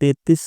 33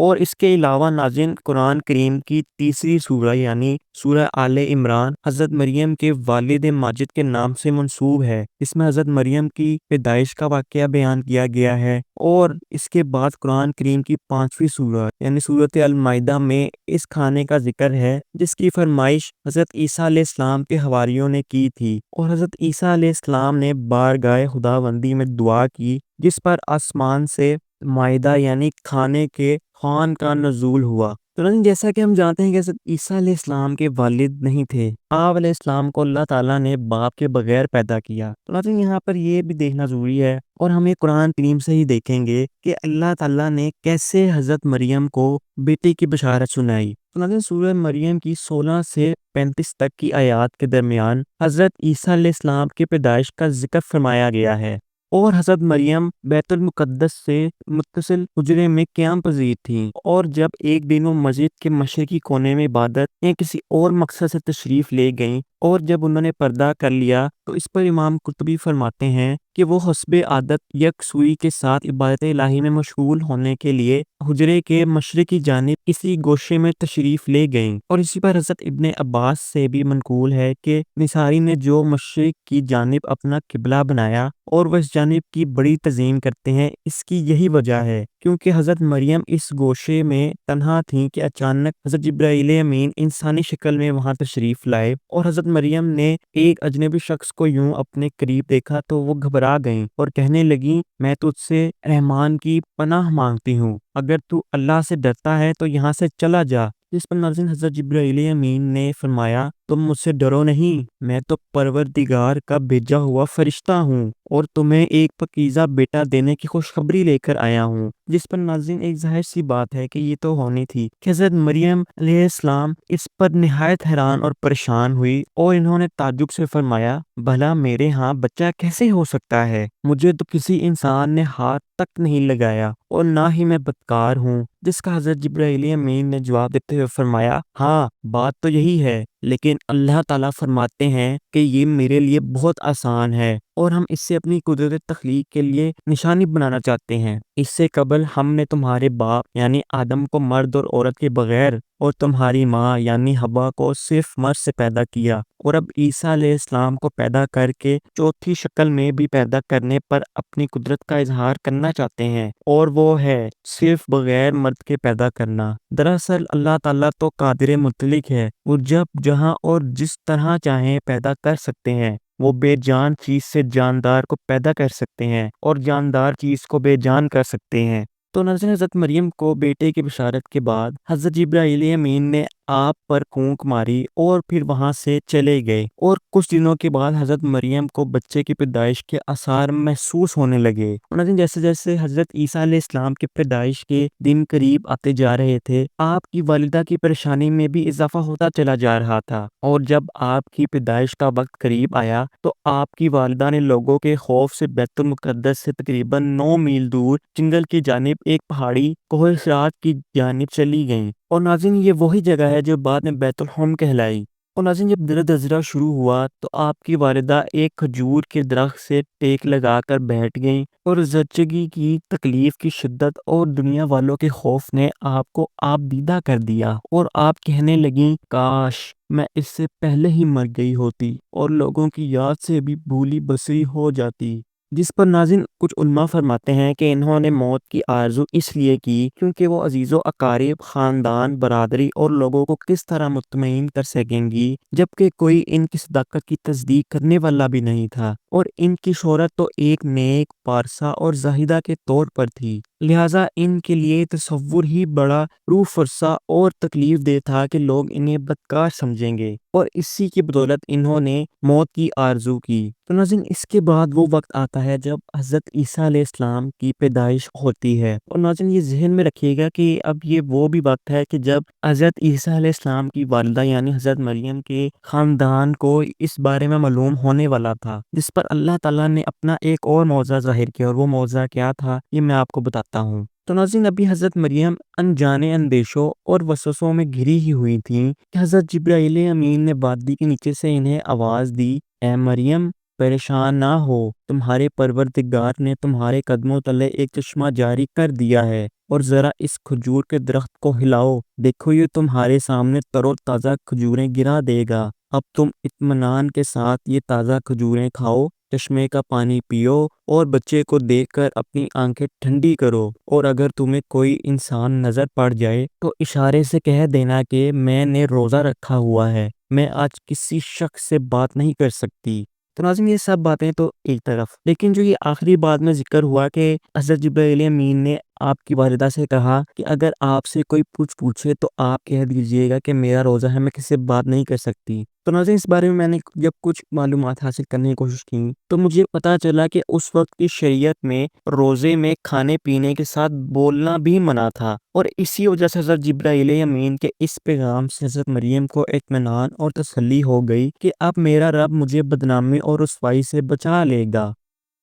اور اس کے علاوہ ناظرین قرآن کریم کی تیسری سورہ یعنی سورہ آل عمران حضرت مریم کے والد ماجد کے نام سے منسوب ہے، اس میں حضرت مریم کی پیدائش کا واقعہ بیان کیا گیا ہے۔ اور اس کے بعد قرآن کریم کی 5ویں سورہ یعنی سورۃ المائدہ میں اس کھانے کا ذکر ہے جس کی فرمائش حضرت عیسیٰ علیہ السلام کے حواریوں نے کی تھی، اور حضرت عیسیٰ علیہ السلام نے بارگاہ خداوندی میں دعا کی جس پر آسمان سے مائدہ یعنی کھانے کے خوان کا نزول ہوا۔ تو جیسا کہ ہم جانتے ہیں کہ حضرت عیسیٰ علیہ السلام کے والد نہیں تھے، آپ علیہ السلام کو اللہ تعالیٰ نے باپ کے بغیر پیدا کیا۔ تو یہاں پر یہ بھی دیکھنا ضروری ہے اور ہمیں قرآن کریم سے ہی دیکھیں گے کہ اللہ تعالیٰ نے کیسے حضرت مریم کو بیٹے کی بشارت سنائی۔ سورہ مریم کی 16 سے 35 تک کی آیات کے درمیان حضرت عیسیٰ علیہ السلام کی پیدائش کا ذکر فرمایا گیا ہے، اور حضرت مریم بیت المقدس سے متصل حجرے میں قیام پذیر تھیں، اور جب ایک دن وہ مسجد کے مشرقی کونے میں عبادت یا کسی اور مقصد سے تشریف لے گئیں، اور جب انہوں نے پردہ کر لیا تو اس پر امام قرطبی فرماتے ہیں کہ وہ حسب عادت یکسوئی کے ساتھ عبادت الہی میں مشغول ہونے کے لیے حجرے کے مشرقی جانب کسی گوشے میں تشریف لے گئیں، اور اسی پر حضرت ابن عباس سے بھی منقول ہے کہ نصاری نے جو مشرق کی جانب اپنا قبلہ بنایا اور وہ اس جانب کی بڑی تعظیم کرتے ہیں، اس کی یہی وجہ ہے کیونکہ حضرت مریم اس گوشے میں تنہا تھیں کہ اچانک حضرت جبرائیل امین انسانی شکل میں وہاں تشریف لائے، اور حضرت مریم نے ایک اجنبی شخص کو یوں اپنے قریب دیکھا تو وہ گھبرا گئیں اور کہنے لگیں میں تجھ سے رحمان کی پناہ مانگتی ہوں، اگر تو اللہ سے ڈرتا ہے تو یہاں سے چلا جا۔ جس پر ناظرین حضرت جبرائیل امین نے فرمایا تم مجھ سے ڈرو نہیں، میں تو پروردگار کا بھیجا ہوا فرشتہ ہوں اور تمہیں ایک پاکیزہ بیٹا دینے کی خوشخبری لے کر آیا ہوں۔ جس پر ناظرین ایک ظاہر سی بات ہے کہ یہ تو ہونی تھی کہ حضرت مریم علیہ السلام اس پر نہایت حیران اور پریشان ہوئی، اور انہوں نے تعجب سے فرمایا بھلا میرے ہاں بچہ کیسے ہو سکتا ہے؟ مجھے تو کسی انسان نے ہاتھ تک نہیں لگایا اور نہ ہی میں بدکار ہوں۔ جس کا حضرت جبرائیل امین نے جواب دیتے ہوئے فرمایا ہاں بات تو یہی ہے، لیکن اللہ تعالیٰ فرماتے ہیں کہ یہ میرے لیے بہت آسان ہے، اور ہم اس سے اپنی قدرت تخلیق کے لیے نشانی بنانا چاہتے ہیں۔ اس سے قبل ہم نے تمہارے باپ یعنی آدم کو مرد اور عورت کے بغیر اور تمہاری ماں یعنی حوا کو صرف مرد سے پیدا کیا، اور اب عیسیٰ علیہ السلام کو پیدا کر کے چوتھی شکل میں بھی پیدا کرنے پر اپنی قدرت کا اظہار کرنا چاہتے ہیں، اور وہ ہے صرف بغیر مرد کے پیدا کرنا۔ دراصل اللہ تعالیٰ تو قادر مطلق ہے، وہ جب جہاں اور جس طرح چاہیں پیدا کر سکتے ہیں۔ وہ بے جان چیز سے جاندار کو پیدا کر سکتے ہیں اور جاندار چیز کو بے جان کر سکتے ہیں۔ تو ناظرین حضرت مریم کو بیٹے کی بشارت کے بعد حضرت جبرائیل امین نے آپ پر پھونک ماری اور پھر وہاں سے چلے گئے، اور کچھ دنوں کے بعد حضرت مریم کو بچے کی پیدائش کے آثار محسوس ہونے لگے۔ ناظرین جیسے جیسے حضرت عیسیٰ علیہ السلام کی پیدائش کے دن قریب آتے جا رہے تھے، آپ کی والدہ کی پریشانی میں بھی اضافہ ہوتا چلا جا رہا تھا، اور جب آپ کی پیدائش کا وقت قریب آیا تو آپ کی والدہ نے لوگوں کے خوف سے بیت المقدس سے تقریباً 9 میل دور جنگل کی جانب ایک پہاڑی کوہ صراط کی جانب چلی گئیں، اور ناظرین یہ وہی جگہ ہے جو بعد میں بیت الحم کہلائی۔ اور ناظرین جب درد ازرا شروع ہوا تو آپ کی والدہ ایک کھجور کے درخت سے ٹیک لگا کر بیٹھ گئیں، اور زچگی کی تکلیف کی شدت اور دنیا والوں کے خوف نے آپ کو آپ دیدہ کر دیا، اور آپ کہنے لگیں کاش میں اس سے پہلے ہی مر گئی ہوتی اور لوگوں کی یاد سے بھی بھولی بسری ہو جاتی۔ جس پر ناظرین کچھ علماء فرماتے ہیں کہ انہوں نے موت کی آرزو اس لیے کی کیونکہ وہ عزیز و اقارب، خاندان، برادری اور لوگوں کو کس طرح مطمئن کر سکیں گی جبکہ کوئی ان کی صداقت کی تصدیق کرنے والا بھی نہیں تھا، اور ان کی شہرت تو ایک نیک، پارسا اور زاہدہ کے طور پر تھی، لہٰذا ان کے لیے تصور ہی بڑا روح فرسا اور تکلیف دہ تھا کہ لوگ انہیں بدکار سمجھیں گے، اور اسی کی بدولت انہوں نے موت کی آرزو کی۔ تو ناظرین اس کے بعد وہ وقت آتا ہے جب حضرت عیسیٰ علیہ السلام کی پیدائش ہوتی ہے، اور ناظرین یہ ذہن میں رکھیے گا کہ اب یہ وہ بھی وقت ہے کہ جب حضرت عیسیٰ علیہ السلام کی والدہ یعنی حضرت مریم کے خاندان کو اس بارے میں معلوم ہونے والا تھا، جس پر اللہ تعالیٰ نے اپنا ایک اور معجزہ ظاہر کیا، اور وہ معجزہ کیا تھا یہ میں آپ کو بتاتا ہوں۔ تو ناظرین ابھی حضرت مریم انجانے اندیشوں اور وسوسوں میں گھری ہی ہوئی تھیں کہ حضرت جبرائیل امین نے وادی کے نیچے سے انہیں آواز دی اے مریم پریشان نہ ہو، تمہارے پروردگار نے تمہارے قدموں تلے ایک چشمہ جاری کر دیا ہے، اور ذرا اس کھجور کے درخت کو ہلاؤ، دیکھو یہ تمہارے سامنے تر و تازہ کھجوریں گرا دے گا، اب تم اطمینان کے ساتھ یہ تازہ کھجوریں کھاؤ، چشمے کا پانی پیو اور بچے کو دیکھ کر اپنی آنکھیں ٹھنڈی کرو، اور اگر تمہیں کوئی انسان نظر پڑ جائے تو اشارے سے کہہ دینا کہ میں نے روزہ رکھا ہوا ہے، میں آج کسی شخص سے بات نہیں کر سکتی۔ تو ناظرین یہ سب باتیں تو ایک طرف، لیکن جو یہ آخری بات میں ذکر ہوا کہ حضرت جبرائیل امین نے آپ کی والدہ سے کہا کہ اگر آپ سے کوئی کچھ پوچھے تو آپ کہہ دیجئے گا کہ میرا روزہ ہے، میں کسی سے بات نہیں کر سکتی۔ تو ناظرین اس بارے میں نے جب کچھ معلومات حاصل کرنے کی کوشش کی تو مجھے پتا چلا کہ اس وقت کی شریعت میں روزے میں کھانے پینے کے ساتھ بولنا بھی منع تھا، اور اسی وجہ سے حضرت جبرائیل امین کے اس پیغام سے حضرت مریم کو اطمینان اور تسلی ہو گئی کہ اب میرا رب مجھے بدنامی اور رسوائی سے بچا لے گا۔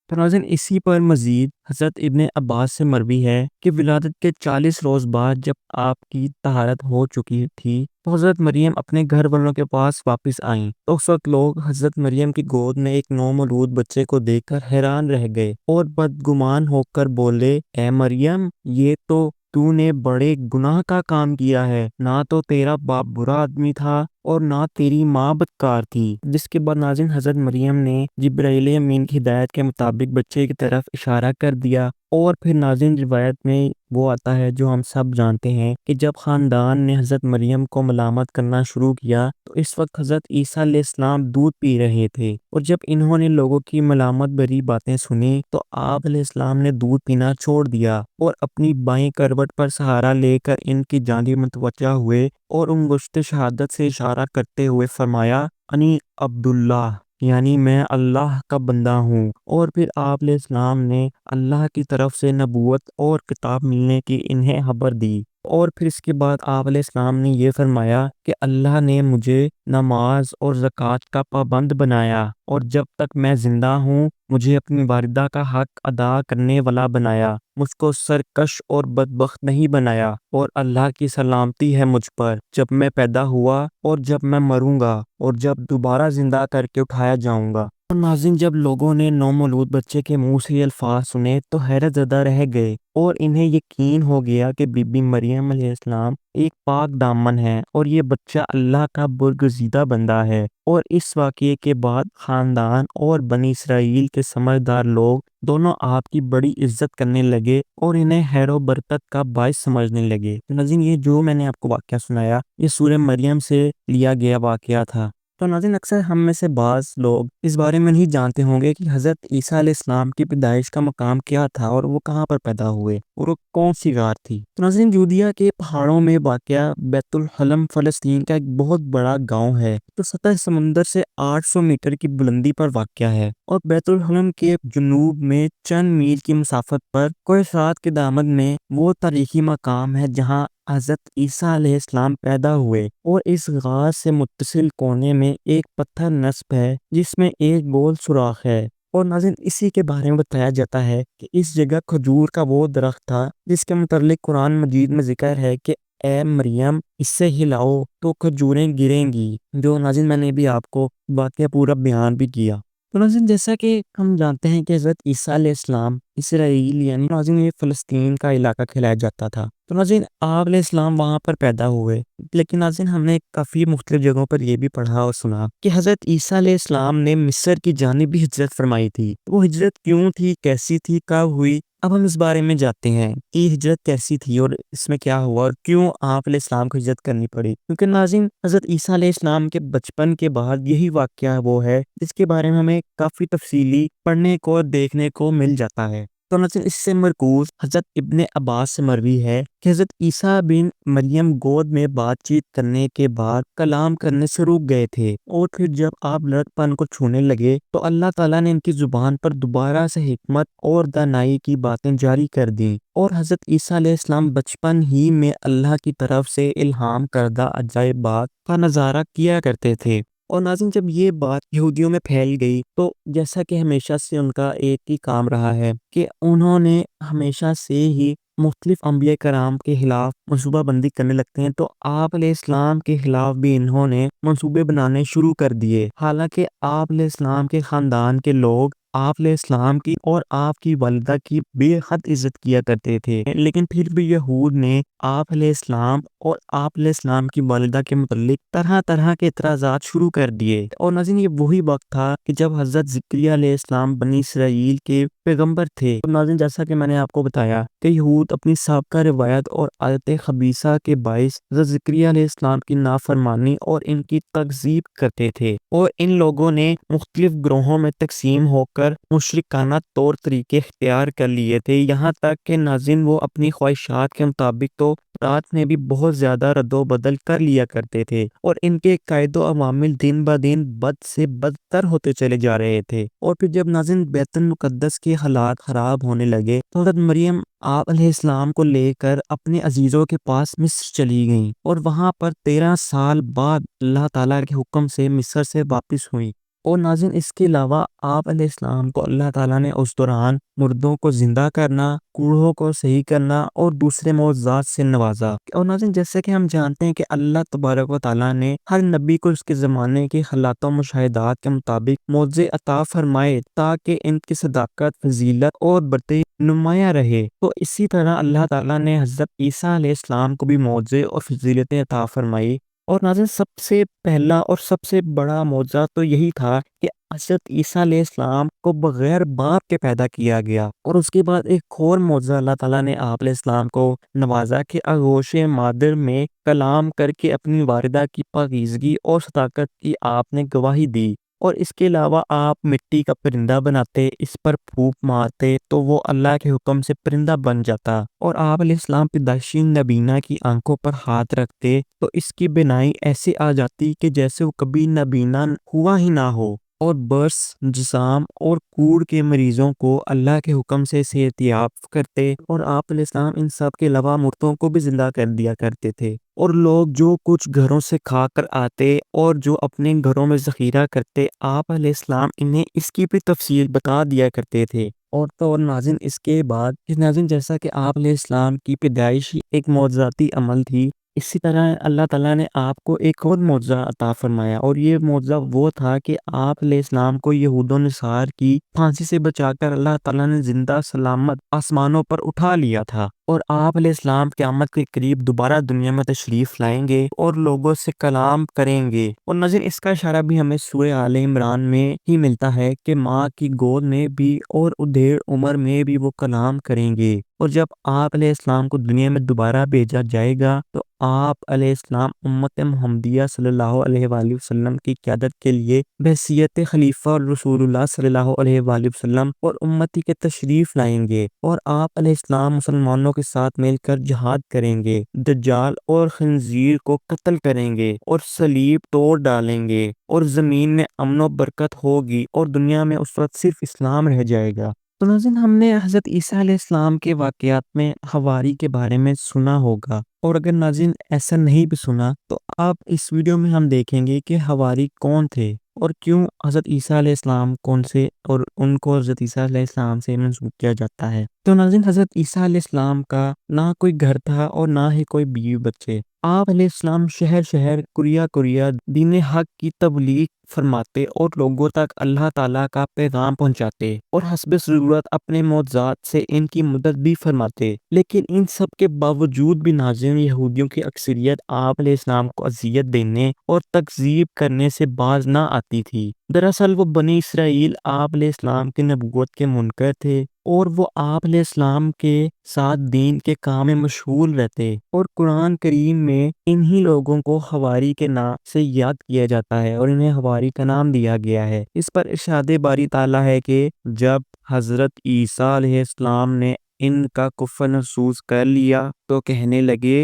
تو ناظرین اسی پر مزید حضرت ابن عباس سے مروی ہے کہ ولادت کے 40 روز بعد جب آپ کی طہارت ہو چکی تھی تو حضرت مریم اپنے گھر والوں کے پاس واپس آئیں، تو اس وقت لوگ حضرت مریم کی گود میں ایک نومولود بچے کو دیکھ کر حیران رہ گئے اور بدگمان ہو کر بولے، اے مریم، یہ تو نے بڑے گناہ کا کام کیا ہے، نہ تو تیرا باپ برا آدمی تھا اور نہ تیری ماں بدکار تھی۔ جس کے بعد ناظرین حضرت مریم نے جبرائیل امین کی ہدایت کے مطابق بچے کی طرف اشارہ کر دیا، اور پھر ناظرین روایت میں وہ آتا ہے جو ہم سب جانتے ہیں کہ جب خاندان نے حضرت مریم کو ملامت کرنا شروع کیا تو اس وقت حضرت عیسیٰ علیہ السلام دودھ پی رہے تھے، اور جب انہوں نے لوگوں کی ملامت بھری باتیں سنی تو آپ علیہ السلام نے دودھ پینا چھوڑ دیا اور اپنی بائیں کروٹ پر سہارا لے کر ان کی جانب متوجہ ہوئے اور انگشت شہادت سے اشارہ کرتے ہوئے فرمایا، انی عبداللہ، یعنی میں اللہ کا بندہ ہوں، اور پھر آپ علیہ السلام نے اللہ کی طرف سے نبوت اور کتاب ملنے کی انہیں خبر دی، اور پھر اس کے بعد آپ علیہ السلام نے یہ فرمایا کہ اللہ نے مجھے نماز اور زکوٰۃ کا پابند بنایا، اور جب تک میں زندہ ہوں مجھے اپنی والدہ کا حق ادا کرنے والا بنایا، مجھ کو سرکش اور بدبخت نہیں بنایا، اور اللہ کی سلامتی ہے مجھ پر جب میں پیدا ہوا اور جب میں مروں گا اور جب دوبارہ زندہ کر کے اٹھایا جاؤں گا۔ اور ناظرین جب لوگوں نے نومولود بچے کے منہ سے یہ الفاظ سنے تو حیرت زدہ رہ گئے، اور انہیں یقین ہو گیا کہ بی بی مریم علیہ السلام ایک پاک دامن ہے اور یہ بچہ اللہ کا برگزیدہ بندہ ہے۔ اور اس واقعے کے بعد خاندان اور بنی اسرائیل کے سمجھدار لوگ دونوں آپ کی بڑی عزت کرنے لگے اور انہیں خیر و برکت کا باعث سمجھنے لگے۔ ناظرین یہ جو میں نے آپ کو واقعہ سنایا یہ سورہ مریم سے لیا گیا واقعہ تھا۔ تو ناظرین اکثر ہم میں سے بعض لوگ اس بارے میں نہیں جانتے ہوں گے کہ حضرت عیسیٰ علیہ السلام کی پیدائش کا مقام کیا تھا اور وہ کہاں پر پیدا ہوئے اور وہ کون سی غار تھی۔ تو ناظرین یودیا کے پہاڑوں میں واقع بیت الحلم فلسطین کا ایک بہت بڑا گاؤں ہے جو سطح سمندر سے 800 میٹر کی بلندی پر واقع ہے، اور بیت الحلم کے جنوب میں چند میل کی مسافت پر کوہ صاد کے دامن میں وہ تاریخی مقام ہے جہاں حضرت عیسیٰ علیہ السلام پیدا ہوئے، اور اس غار سے متصل کونے میں ایک پتھر نصب ہے جس میں ایک گول سوراخ ہے، اور ناظرین اسی کے بارے میں بتایا جاتا ہے کہ اس جگہ کھجور کا وہ درخت تھا جس کے متعلق قرآن مجید میں ذکر ہے کہ اے مریم اس سے ہلاؤ تو کھجوریں گریں گی، جو ناظرین میں نے بھی آپ کو واقعہ پورا بیان بھی کیا۔ تو ناظرین جیسا کہ ہم جانتے ہیں کہ حضرت عیسیٰ علیہ السلام اسرائیل یعنی ناظرین یہ فلسطین کا علاقہ کہلایا جاتا تھا، تو ناظرین آپ علیہ السلام وہاں پر پیدا ہوئے، لیکن ناظرین ہم نے کافی مختلف جگہوں پر یہ بھی پڑھا اور سنا کہ حضرت عیسیٰ علیہ السلام نے مصر کی جانب بھی ہجرت فرمائی تھی۔ وہ ہجرت کیوں تھی، کیسی تھی، کب ہوئی، اب ہم اس بارے میں جانتے ہیں کہ یہ ہجرت کیسی تھی اور اس میں کیا ہوا اور کیوں آپ علیہ السلام کو ہجرت کرنی پڑی، کیونکہ ناظرین حضرت عیسیٰ علیہ السلام کے بچپن کے بعد یہی واقعہ وہ ہے جس کے بارے میں ہمیں کافی تفصیلی پڑھنے کو اور دیکھنے کو مل جاتا ہے۔ تو ناظرین اس سے مرکوز حضرت ابن عباس سے مروی ہے کہ حضرت عیسیٰ بن مریم گود میں بات چیت کرنے کے بعد کلام کرنے سے رک گئے تھے، اور پھر جب آپ لڑکپن کو چھونے لگے تو اللہ تعالیٰ نے ان کی زبان پر دوبارہ سے حکمت اور دانائی کی باتیں جاری کر دیں، اور حضرت عیسیٰ علیہ السلام بچپن ہی میں اللہ کی طرف سے الہام کردہ عجائبات کا نظارہ کیا کرتے تھے۔ اور ناظرین جب یہ بات یہودیوں میں پھیل گئی تو جیسا کہ ہمیشہ سے ان کا ایک ہی کام رہا ہے کہ انہوں نے ہمیشہ سے ہی مختلف انبیاء کرام کے خلاف منصوبہ بندی کرنے لگتے ہیں، تو آپ علیہ السلام کے خلاف بھی انہوں نے منصوبے بنانے شروع کر دیے، حالانکہ آپ علیہ السلام کے خاندان کے لوگ آپ علیہ السلام کی اور آپ کی والدہ کی بے حد عزت کیا کرتے تھے، لیکن پھر بھی یہود نے آپ علیہ السلام اور آپ علیہ السلام کی والدہ کے متعلق طرح طرح کے اعتراضات شروع کر دیے۔ اور ناظرین یہ وہی وقت تھا کہ جب حضرت زکریا علیہ السلام بنی اسرائیل کے پیغمبر تھے۔ اور ناظرین جیسا کہ میں نے آپ کو بتایا کہ یہود اپنی سابقہ روایت اور عادت خبیثہ کے باعث حضرت زکریا علیہ السلام کی نافرمانی اور ان کی تکذیب کرتے تھے، اور ان لوگوں نے مختلف گروہوں میں تقسیم ہو کر مشرکانہ طور طریقے اختیار کر لیے تھے، یہاں تک کہ ناظرین وہ اپنی خواہشات کے مطابق تو رات میں بھی بہت زیادہ رد و بدل کر لیا کرتے تھے، اور ان کے قائد و عوامل دن بہ دن بد سے بدتر ہوتے چلے جا رہے تھے۔ اور پھر جب ناظرین بیت المقدس کے حالات خراب ہونے لگے تو حضرت مریم آپ علیہ السلام کو لے کر اپنے عزیزوں کے پاس مصر چلی گئیں، اور وہاں پر 13 سال بعد اللہ تعالیٰ کے حکم سے مصر سے واپس ہوئیں۔ اور ناظرین اس کے علاوہ آپ علیہ السلام کو اللہ تعالیٰ نے اس دوران مردوں کو زندہ کرنا، کوڑھوں کو صحیح کرنا اور دوسرے معجزات سے نوازا۔ اور ناظرین جیسے کہ ہم جانتے ہیں کہ اللہ تبارک و تعالیٰ نے ہر نبی کو اس کے زمانے کے حالات و مشاہدات کے مطابق معجزے عطا فرمائے تاکہ ان کی صداقت، فضیلت اور برتری نمایاں رہے۔ تو اسی طرح اللہ تعالیٰ نے حضرت عیسیٰ علیہ السلام کو بھی معجزے اور فضیلتیں عطا فرمائی۔ اور ناظرین سب سے پہلا اور سب سے بڑا معجزہ تو یہی تھا کہ حضرت عیسیٰ علیہ السلام کو بغیر باپ کے پیدا کیا گیا، اور اس کے بعد ایک اور معجزہ اللہ تعالیٰ نے آپ علیہ السلام کو نوازا کہ آغوش مادر میں کلام کر کے اپنی والدہ کی پاکیزگی اور صداقت کی آپ نے گواہی دی۔ اور اس کے علاوہ آپ مٹی کا پرندہ بناتے، اس پر پھونک مارتے تو وہ اللہ کے حکم سے پرندہ بن جاتا، اور آپ علیہ السلام پیدائشی نبینہ کی آنکھوں پر ہاتھ رکھتے تو اس کی بینائی ایسے آ جاتی کہ جیسے وہ کبھی نبینہ ہوا ہی نہ ہو، اور برس، جسام اور کوڑ کے مریضوں کو اللہ کے حکم سے صحت یاب کرتے، اور آپ علیہ السلام ان سب کے علاوہ مردوں کو بھی زندہ کر دیا کرتے تھے۔ اور لوگ جو کچھ گھروں سے کھا کر آتے اور جو اپنے گھروں میں ذخیرہ کرتے، آپ علیہ السلام انہیں اس کی بھی تفصیل بتا دیا کرتے تھے۔ اور تو اور ناظرین اس کے بعد ناظرین جیسا کہ آپ علیہ السلام کی پیدائش ایک معجزاتی عمل تھی، اسی طرح اللہ تعالیٰ نے آپ کو ایک اور معجزہ عطا فرمایا، اور یہ معجزہ وہ تھا کہ آپ علیہ السلام کو یہود و نصارہ کی پھانسی سے بچا کر اللہ تعالیٰ نے زندہ سلامت آسمانوں پر اٹھا لیا تھا، اور آپ علیہ السلام قیامت کے قریب دوبارہ دنیا میں تشریف لائیں گے اور لوگوں سے کلام کریں گے۔ اور ناظرین اس کا اشارہ بھی ہمیں سورہ آل عمران میں ہی ملتا ہے کہ ماں کی گود میں بھی اور ادھیڑ عمر میں بھی وہ کلام کریں گے، اور جب آپ علیہ السلام کو دنیا میں دوبارہ بھیجا جائے گا تو آپ علیہ السلام امت محمدیہ صلی اللہ علیہ وآلہ وسلم کی قیادت کے لیے بحیثیت خلیفہ اور رسول اللہ صلی اللہ علیہ وآلہ وسلم اور امتی کے تشریف لائیں گے، اور آپ علیہ السلام مسلمانوں کے ساتھ مل کر جہاد کریں گے، دجال اور خنزیر کو قتل کریں گے اور صلیب توڑ ڈالیں گے، اور زمین میں امن و برکت ہوگی، اور دنیا میں اس وقت صرف اسلام رہ جائے گا۔ تو ناظرین ہم نے حضرت عیسیٰ علیہ السلام کے واقعات میں حواری کے بارے میں سنا ہوگا، اور اگر ناظرین ایسا نہیں بھی سنا تو آپ اس ویڈیو میں ہم دیکھیں گے کہ حواری کون تھے اور کیوں حضرت عیسیٰ علیہ السلام کون سے اور ان کو حضرت عیسیٰ علیہ السلام سے منسوب کیا جاتا ہے۔ تو ناظرین حضرت عیسیٰ علیہ السلام کا نہ کوئی گھر تھا اور نہ ہی کوئی بیوی بچے۔ آپ علیہ السلام شہر شہر کریا کریا دین حق کی تبلیغ فرماتے اور لوگوں تک اللہ تعالیٰ کا پیغام پہنچاتے، اور حسب ضرورت اپنے معجزات سے ان کی مدد بھی فرماتے، لیکن ان سب کے باوجود بھی ناظرین یہودیوں کی اکثریت آپ علیہ السلام کو اذیت دینے اور تکذیب کرنے سے باز نہ آتی تھی۔ دراصل وہ بنی اسرائیل آپ علیہ السلام کی نبوت کے منکر تھے، اور وہ آپ علیہ السلام کے ساتھ دین کے کام میں مشغول رہتے، اور قرآن کریم میں انہی لوگوں کو حواری کے نام سے یاد کیا جاتا ہے اور انہیں حواری کا نام دیا گیا ہے۔ اس پر ارشاد باری تعالیٰ ہے کہ جب حضرت عیسیٰ علیہ السلام نے ان کا کفر محسوس کر لیا تو کہنے لگے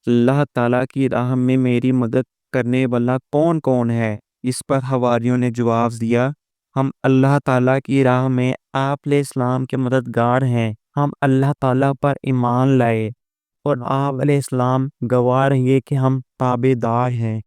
اللہ تعالیٰ کی راہ میں میری مدد کرنے والا کون کون ہے؟ اس پر حواریوں نے جواب دیا ہم اللہ تعالیٰ کی راہ میں آپ علیہ السلام کے مددگار ہیں، ہم اللہ تعالیٰ پر ایمان لائے اور آپ علیہ السلام گواہ رہیے کہ ہم تابع دار ہیں۔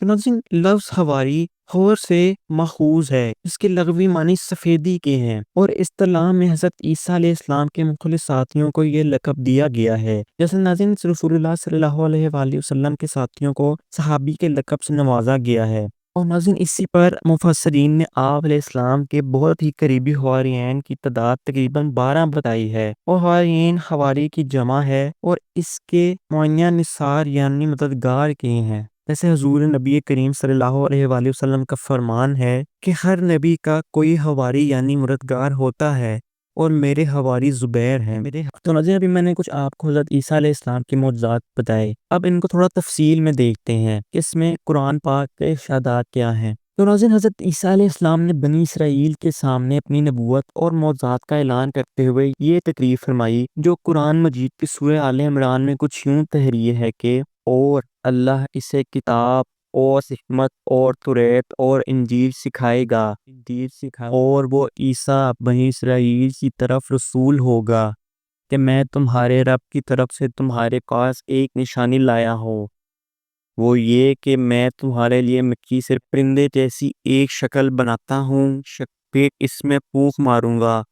تو ناظرین لفظ حواری حور سے ماخوذ ہے، اس کے لغوی معنی سفیدی کے ہیں، اور اصطلاح میں حضرت عیسیٰ علیہ السلام کے مخلص ساتھیوں کو یہ لقب دیا گیا ہے، جیسے ناظرین رسول اللہ صلی اللہ علیہ وآلہ وسلم کے ساتھیوں کو صحابی کے لقب سے نوازا گیا ہے۔ اور ناظرین اسی پر مفسرین نے آپ علیہ السلام کے بہت ہی قریبی حواریین کی تعداد تقریباً 12 بتائی ہے، اور حواریین حواری کی جمع ہے اور اس کے معینہ نثار یعنی مددگار کیے ہیں۔ جیسے حضور نبی کریم صلی اللہ علیہ وآلہ وسلم کا فرمان ہے کہ ہر نبی کا کوئی حواری یعنی مددگار ہوتا ہے، اور میرے حواری زبیر ہیں۔ تو ناظرین ابھی میں نے کچھ آپ کو حضرت عیسیٰ علیہ السلام کے معجزات بتائے، اب ان کو تھوڑا تفصیل میں دیکھتے ہیں کہ اس میں قرآن پاک کے ارشادات کیا ہیں۔ تو ناظرین حضرت عیسیٰ علیہ السلام نے بنی اسرائیل کے سامنے اپنی نبوت اور معجزات کا اعلان کرتے ہوئے یہ تقریر فرمائی، جو قرآن مجید کی سورہ آل عمران میں کچھ یوں تحریر ہے کہ اور اللہ اسے کتاب اور حکمت اور توریت اور انجیل سکھائے گا، اور وہ عیسیٰ بنی اسرائیل کی طرف رسول ہوگا کہ میں تمہارے رب کی طرف سے تمہارے پاس ایک نشانی لایا ہوں، وہ یہ کہ میں تمہارے لیے مٹی سے پرندے جیسی ایک شکل بناتا ہوں، پھر اس میں پھونک ماروں گا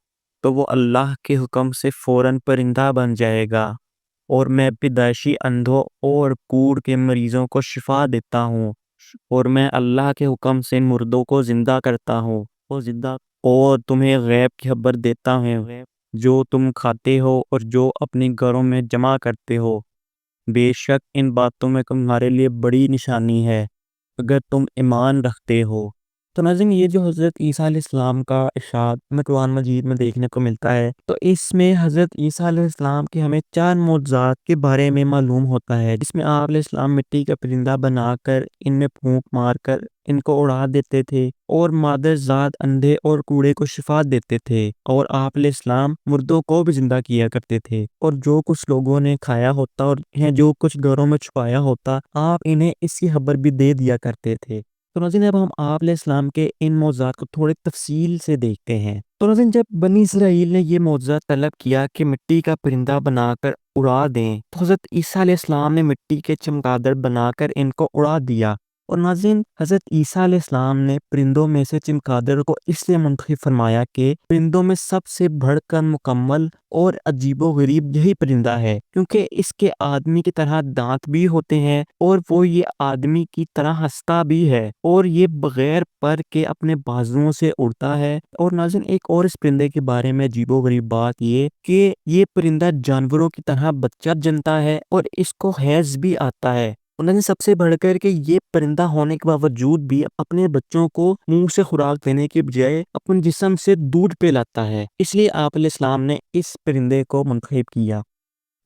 تو وہ اللہ کے حکم سے فوراً پرندہ بن جائے گا، اور میں پیدائشی اندھوں اور کوڑ کے مریضوں کو شفا دیتا ہوں، اور میں اللہ کے حکم سے مردوں کو زندہ کرتا ہوں، اور تمہیں غیب کی خبر دیتا ہوں جو تم کھاتے ہو اور جو اپنے گھروں میں جمع کرتے ہو، بے شک ان باتوں میں تمہارے لیے بڑی نشانی ہے اگر تم ایمان رکھتے ہو۔ تو ناظرین یہ جو حضرت عیسیٰ علیہ السلام کا ارشاد میں قرآن مجید میں دیکھنے کو ملتا ہے، تو اس میں حضرت عیسیٰ علیہ السلام کے ہمیں 4 معجزات کے بارے میں معلوم ہوتا ہے، جس میں آپ علیہ السلام مٹی کا پرندہ بنا کر ان میں پھونک مار کر ان کو اڑا دیتے تھے، اور مادر ذات اندھے اور کوڑے کو شفا دیتے تھے، اور آپ علیہ السلام مردوں کو بھی زندہ کیا کرتے تھے، اور جو کچھ لوگوں نے کھایا ہوتا اور جو کچھ گھروں میں چھپایا ہوتا آپ انہیں اس کی خبر بھی دے دیا کرتے تھے۔ تو ناظرین اب ہم آپ علیہ السلام کے ان معجزات کو تھوڑے تفصیل سے دیکھتے ہیں۔ تو ناظرین جب بنی اسرائیل نے یہ معجزہ طلب کیا کہ مٹی کا پرندہ بنا کر اڑا دیں، تو حضرت عیسیٰ علیہ السلام نے مٹی کے چمگادڑ بنا کر ان کو اڑا دیا، اور ناظرین حضرت عیسیٰ علیہ السلام نے پرندوں میں سے چمگادڑ کو اس لیے منتخب فرمایا کہ پرندوں میں سب سے بڑھ کر مکمل اور عجیب و غریب یہی پرندہ ہے، کیونکہ اس کے آدمی کی طرح دانت بھی ہوتے ہیں، اور وہ یہ آدمی کی طرح ہنستا بھی ہے، اور یہ بغیر پر کے اپنے بازوؤں سے اڑتا ہے۔ اور ناظرین ایک اور اس پرندے کے بارے میں عجیب و غریب بات یہ کہ یہ پرندہ جانوروں کی طرح بچہ جنتا ہے اور اس کو حیض بھی آتا ہے۔ انہوں نے سب سے بڑھ کر کے یہ پرندہ ہونے کے باوجود بھی اپنے بچوں کو منہ سے خوراک دینے کے بجائے اپنے جسم سے دودھ پلاتا ہے، اس لیے آپ علیہ السلام نے اس پرندے کو منتخب کیا۔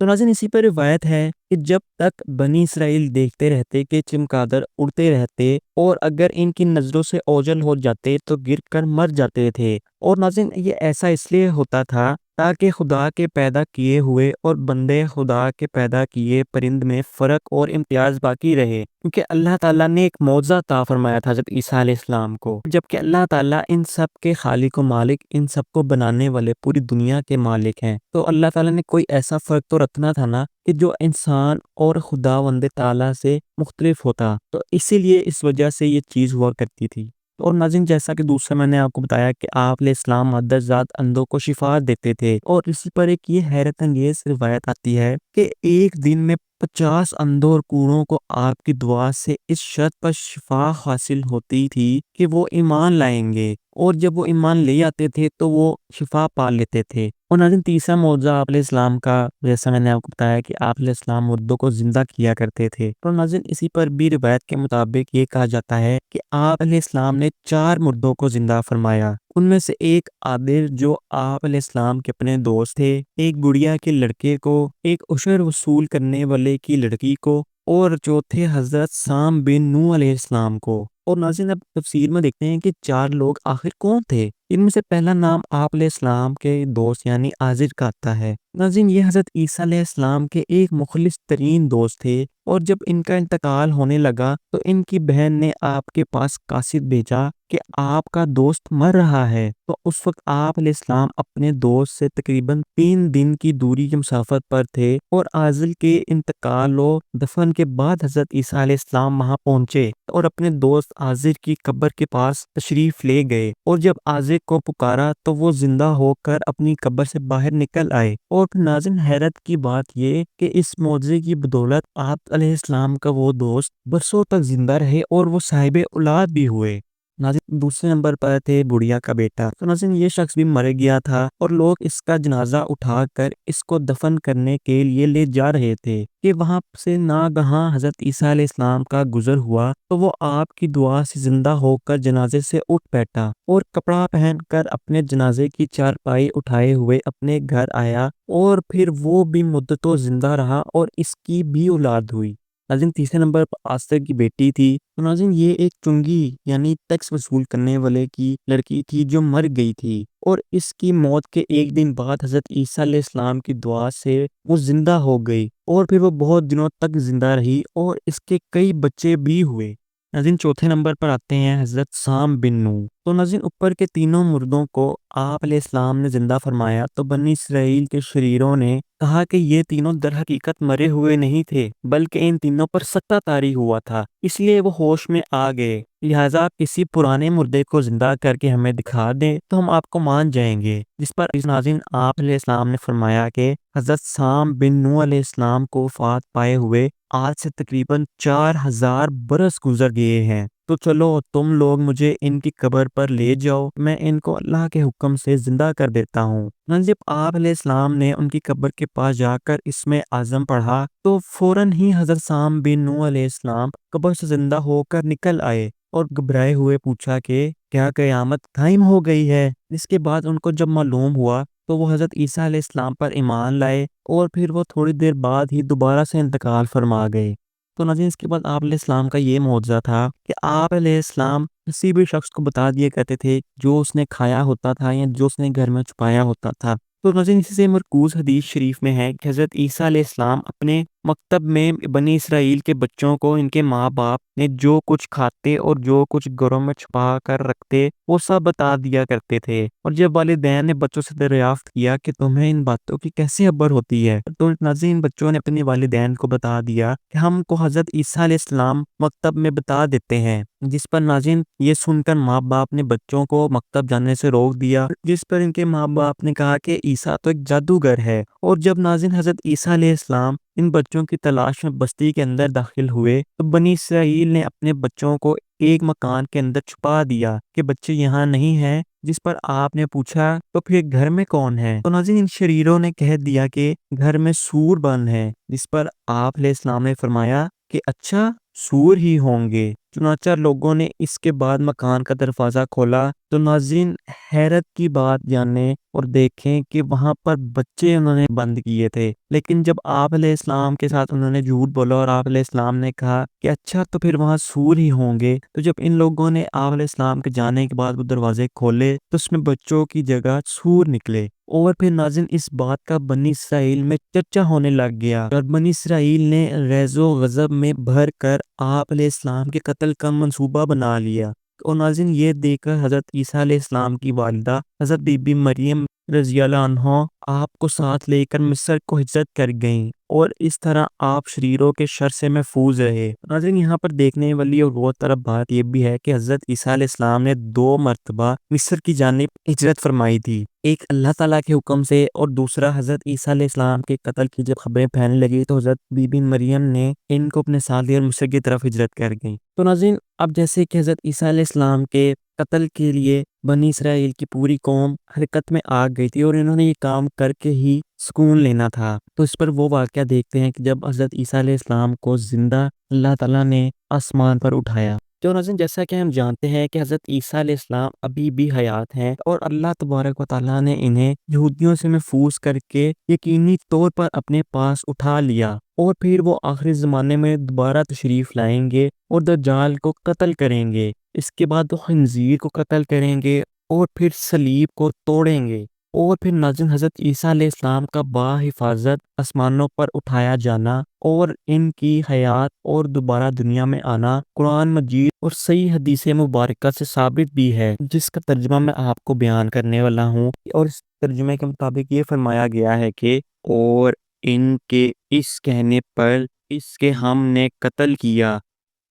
تو ناظرین اسی پر روایت ہے کہ جب تک بنی اسرائیل دیکھتے رہتے کہ چمگادڑ اڑتے رہتے، اور اگر ان کی نظروں سے اوجھل ہو جاتے تو گر کر مر جاتے تھے، اور ناظرین یہ ایسا اس لیے ہوتا تھا تاکہ خدا کے پیدا کیے ہوئے اور بندے خدا کے پیدا کیے پرند میں فرق اور امتیاز باقی رہے، کیونکہ اللہ تعالیٰ نے ایک معجزہ عطا فرمایا تھا حضرت عیسیٰ علیہ السلام کو، جبکہ اللہ تعالیٰ ان سب کے خالق و مالک، ان سب کو بنانے والے پوری دنیا کے مالک ہیں، تو اللہ تعالیٰ نے کوئی ایسا فرق تو رکھنا تھا نا کہ جو انسان اور خداوند تعالیٰ سے مختلف ہوتا، تو اسی لیے اس وجہ سے یہ چیز ہوا کرتی تھی۔ اور ناظرین جیسا کہ دوسرا میں نے آپ کو بتایا کہ آپ علیہ السلام مادر ذات اندھوں کو شفا دیتے تھے، اور اسی پر ایک یہ حیرت انگیز روایت آتی ہے کہ ایک دن میں 50 اندھوں اور کوڑوں کو آپ کی دعا سے اس شرط پر شفا حاصل ہوتی تھی کہ وہ ایمان لائیں گے، اور جب وہ ایمان لے آتے تھے تو وہ شفا پا لیتے تھے۔ اور ناظرین تیسرا معجزہ آپ علیہ السلام کا، جیسا میں نے آپ کو بتایا کہ آپ علیہ السلام مردوں کو زندہ کیا کرتے تھے، تو ناظرین اسی پر بھی روایت کے مطابق یہ کہا جاتا ہے کہ آپ علیہ السلام نے 4 مردوں کو زندہ فرمایا، ان میں سے ایک عادل جو آپ علیہ السلام کے اپنے دوست تھے، ایک گڑیا کے لڑکے کو، ایک عشر وصول کرنے والے کی لڑکی کو، اور چوتھے حضرت سام بن نوح علیہ السلام کو۔ اور ناظرین اب تفسیر میں دیکھتے ہیں کہ 4 لوگ آخر کون تھے۔ ان میں سے پہلا نام آپ علیہ السلام کے دوست یعنی عازر کا آتا ہے۔ ناظرین یہ حضرت عیسیٰ علیہ السلام کے ایک مخلص ترین دوست تھے، اور جب ان کا انتقال ہونے لگا تو ان کی بہن نے آپ کے پاس قاصد بھیجا کہ آپ کا دوست مر رہا ہے، تو اس وقت آپ علیہ السلام اپنے دوست سے تقریباً 3 دن کی دوری کی مسافت پر تھے، اور عازل کے انتقال و دفن کے بعد حضرت عیسیٰ علیہ السلام وہاں پہنچے اور اپنے دوست عازر کی قبر کے پاس تشریف لے گئے، اور جب عازر کو پکارا تو وہ زندہ ہو کر اپنی قبر سے باہر نکل آئے۔ اور ناظرین حیرت کی بات یہ کہ اس معجزے کی بدولت آپ علیہ السلام کا وہ دوست برسوں تک زندہ رہے اور وہ صاحب اولاد بھی ہوئے۔ ناظرین دوسرے نمبر پر تھے بڑھیا کا بیٹا۔ تو ناظرین یہ شخص بھی مر گیا تھا اور لوگ اس کا جنازہ اٹھا کر اس کو دفن کرنے کے لیے لے جا رہے تھے کہ وہاں سے ناگہاں حضرت عیسیٰ علیہ السلام کا گزر ہوا تو وہ آپ کی دعا سے زندہ ہو کر جنازے سے اٹھ بیٹھا اور کپڑا پہن کر اپنے جنازے کی چارپائی اٹھائے ہوئے اپنے گھر آیا، اور پھر وہ بھی مدتوں زندہ رہا اور اس کی بھی اولاد ہوئی۔ ناظرین تیسرے نمبر پر آصر کی بیٹی تھی۔ تو ناظرین یہ ایک چنگی یعنی ٹیکس وصول کرنے والے کی لڑکی تھی جو مر گئی تھی، اور اس کی موت کے ایک دن بعد حضرت عیسیٰ علیہ السلام کی دعا سے وہ زندہ ہو گئی، اور پھر وہ بہت دنوں تک زندہ رہی اور اس کے کئی بچے بھی ہوئے۔ ناظرین چوتھے نمبر پر آتے ہیں حضرت سام بن نوح۔ تو ناظرین اوپر کے تینوں مردوں کو آپ علیہ السلام نے زندہ فرمایا تو بنی اسرائیل کے شریروں نے کہا کہ یہ تینوں در حقیقت مرے ہوئے نہیں تھے بلکہ ان تینوں پر سکتہ طاری ہوا تھا، اس لیے وہ ہوش میں آ گئے، لہٰذا کسی پرانے مردے کو زندہ کر کے ہمیں دکھا دیں تو ہم آپ کو مان جائیں گے۔ جس پر ناظرین آپ علیہ السلام نے فرمایا کہ حضرت سام بن نوح علیہ السلام کو وفات پائے ہوئے آج سے تقریباً 4000 برس گزر گئے ہیں، تو چلو تم لوگ مجھے ان کی قبر پر لے جاؤ، میں ان کو اللہ کے حکم سے زندہ کر دیتا ہوں۔ جب آپ علیہ السلام نے ان کی قبر کے پاس جا کر اس میں اعظم پڑھا تو فوراً ہی حضرت سام بن نوح علیہ السلام قبر سے زندہ ہو کر نکل آئے اور گھبرائے ہوئے پوچھا کہ کیا قیامت قائم ہو گئی ہے؟ اس کے بعد ان کو جب معلوم ہوا تو وہ حضرت عیسیٰ علیہ السلام پر ایمان لائے، اور پھر وہ تھوڑی دیر بعد ہی دوبارہ سے انتقال فرما گئے۔ تو ناظرین اس کے بعد آپ علیہ السلام کا یہ معجزہ تھا کہ آپ علیہ السلام کسی بھی شخص کو بتا دیا کرتے تھے جو اس نے کھایا ہوتا تھا یا جو اس نے گھر میں چھپایا ہوتا تھا۔ تو ناظرین اسی سے مرکوز حدیث شریف میں ہے کہ حضرت عیسیٰ علیہ السلام اپنے مکتب میں بنی اسرائیل کے بچوں کو ان کے ماں باپ نے جو کچھ کھاتے اور جو کچھ گھروں میں چھپا کر رکھتے وہ سب بتا دیا کرتے تھے، اور جب والدین نے بچوں سے دریافت کیا کہ تمہیں ان باتوں کی کیسے خبر ہوتی ہے تو ناظرین بچوں نے اپنے والدین کو بتا دیا کہ ہم کو حضرت عیسیٰ علیہ السلام مکتب میں بتا دیتے ہیں۔ جس پر ناظرین یہ سن کر ماں باپ نے بچوں کو مکتب جانے سے روک دیا، جس پر ان کے ماں باپ نے کہا کہ عیسیٰ تو ایک جادوگر ہے۔ اور جب ناظرین حضرت عیسیٰ علیہ السلام ان بچوں کی تلاش میں بستی کے اندر داخل ہوئے تو بنی اسرائیل نے اپنے بچوں کو ایک مکان کے اندر چھپا دیا کہ بچے یہاں نہیں ہیں۔ جس پر آپ نے پوچھا تو پھر گھر میں کون ہے؟ تو ناظرین ان شریروں نے کہہ دیا کہ گھر میں سور بند ہے، جس پر آپ علیہ السلام نے فرمایا کہ اچھا سور ہی ہوں گے۔ چنانچہ لوگوں نے اس کے بعد مکان کا دروازہ کھولا تو ناظرین حیرت کی بات جانیں اور دیکھیں کہ وہاں پر بچے انہوں نے بند کیے تھے، لیکن جب آپ علیہ السلام کے ساتھ انہوں نے جھوٹ بولا اور آپ علیہ السلام نے کہا کہ اچھا تو پھر وہاں سور ہی ہوں گے، تو جب ان لوگوں نے آپ علیہ السلام کے جانے کے بعد وہ دروازے کھولے تو اس میں بچوں کی جگہ سور نکلے، اور پھر ناظرین اس بات کا بنی اسرائیل میں چرچا ہونے لگ گیا، اور بنی اسرائیل نے غیظ و غضب میں بھر کر آپ علیہ السلام کے قتل کا منصوبہ بنا لیا۔ اور ناظرین یہ دیکھ کر حضرت عیسیٰ علیہ السلام کی والدہ حضرت بی بی مریم رضی اللہ عنہا آپ کو ساتھ لے کر مصر کو ہجرت کر گئیں، اور اس طرح آپ شریروں کے شر سے محفوظ رہے۔ ناظرین یہاں پر دیکھنے والی اور غور طرف بات یہ بھی ہے کہ حضرت عیسیٰ علیہ السلام نے 2 مرتبہ مصر کی جانب ہجرت فرمائی تھی، ایک اللہ تعالیٰ کے حکم سے، اور دوسرا حضرت عیسیٰ علیہ السلام کے قتل کی جب خبریں پھیلنے لگی تو حضرت بی بی مریم نے ان کو اپنے ساتھ لے اور مصر کی طرف ہجرت کر گئیں۔ تو ناظرین اب جیسے کہ حضرت عیسیٰ علیہ السلام کے قتل کے لیے بنی اسرائیل کی پوری قوم حرکت میں آ گئی تھی اور انہوں نے یہ کام کر کے ہی سکون لینا تھا، تو اس پر وہ واقعہ دیکھتے ہیں کہ جب حضرت عیسیٰ علیہ السلام کو زندہ اللہ تعالیٰ نے آسمان پر اٹھایا۔ تو ناظرین جیسا کہ ہم جانتے ہیں کہ حضرت عیسیٰ علیہ السلام ابھی بھی حیات ہیں، اور اللہ تبارک و تعالیٰ نے انہیں یہودیوں سے محفوظ کر کے یقینی طور پر اپنے پاس اٹھا لیا، اور پھر وہ آخری زمانے میں دوبارہ تشریف لائیں گے اور دجال کو قتل کریں گے، اس کے بعد وہ خنزیر کو قتل کریں گے اور پھر صلیب کو توڑیں گے، اور پھر ناظرین حضرت عیسیٰ علیہ السلام کا باحفاظت آسمانوں پر اٹھایا جانا اور ان کی حیات اور دوبارہ دنیا میں آنا قرآن مجید اور صحیح حدیث مبارکہ سے ثابت بھی ہے، جس کا ترجمہ میں آپ کو بیان کرنے والا ہوں۔ اور اس ترجمے کے مطابق یہ فرمایا گیا ہے کہ اور ان کے اس کہنے پر اس کے ہم نے قتل کیا